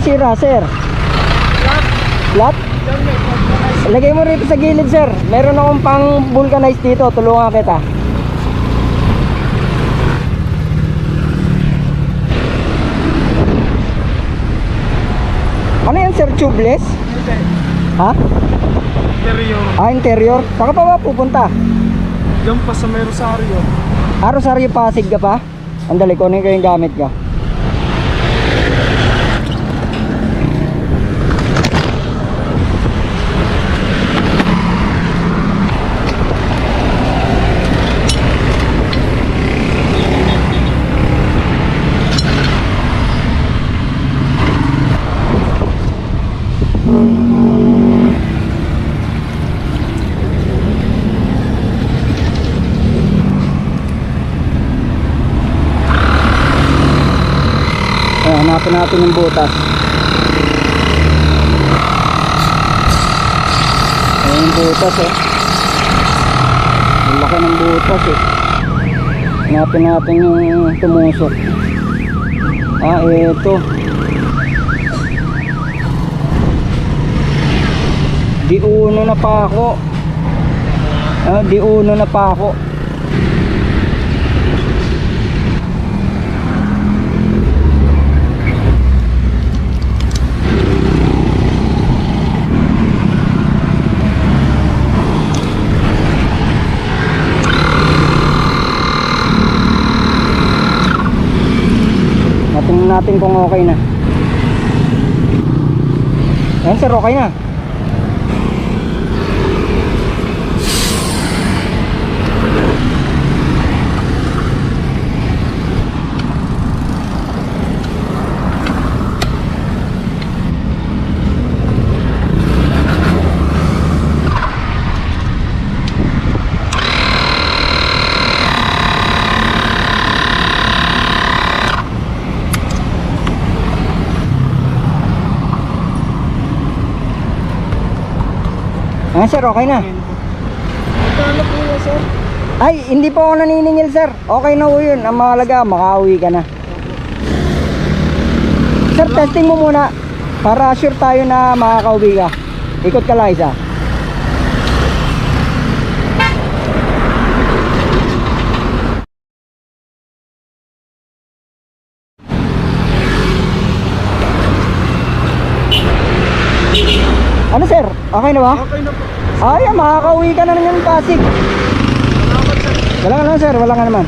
sira, sir? Flat? Lagay mo rito sa gilid, sir. Meron akong pang vulcanize dito. Tulungan kita. Ano yan, sir? Tubeless? Ha? Interior. Ah, interior? Saka pa ba pupunta? Diyan pa sa may Rosario. Ah, Rosario, Pasig ka pa? Andali, kunin ko yung gamit ka. Hanapin natin yung butas. Ayan yung butas eh. Ang laki ng butas eh. Hanapin natin yung tumusok. Ah, eto. Di uno na pa ako. Ah, di uno na pa ako. Tingnan natin kung okay na. Ayan, sir, okay na. Ayan, sir, okay na. Magkano po yun, sir? Ay, hindi po ako naniningil, sir. Okay na po yun. Ang mahalaga, makauwi ka na. Sir, testing mo muna para sure tayo na makakauwi ka. Ikot ka lang isa. Ano, sir? Okay na ba? Okay na po. Ay, makakauwi ka na ng Pasig. Salamat, sir. Wala ka naman, sir. Wala ka naman.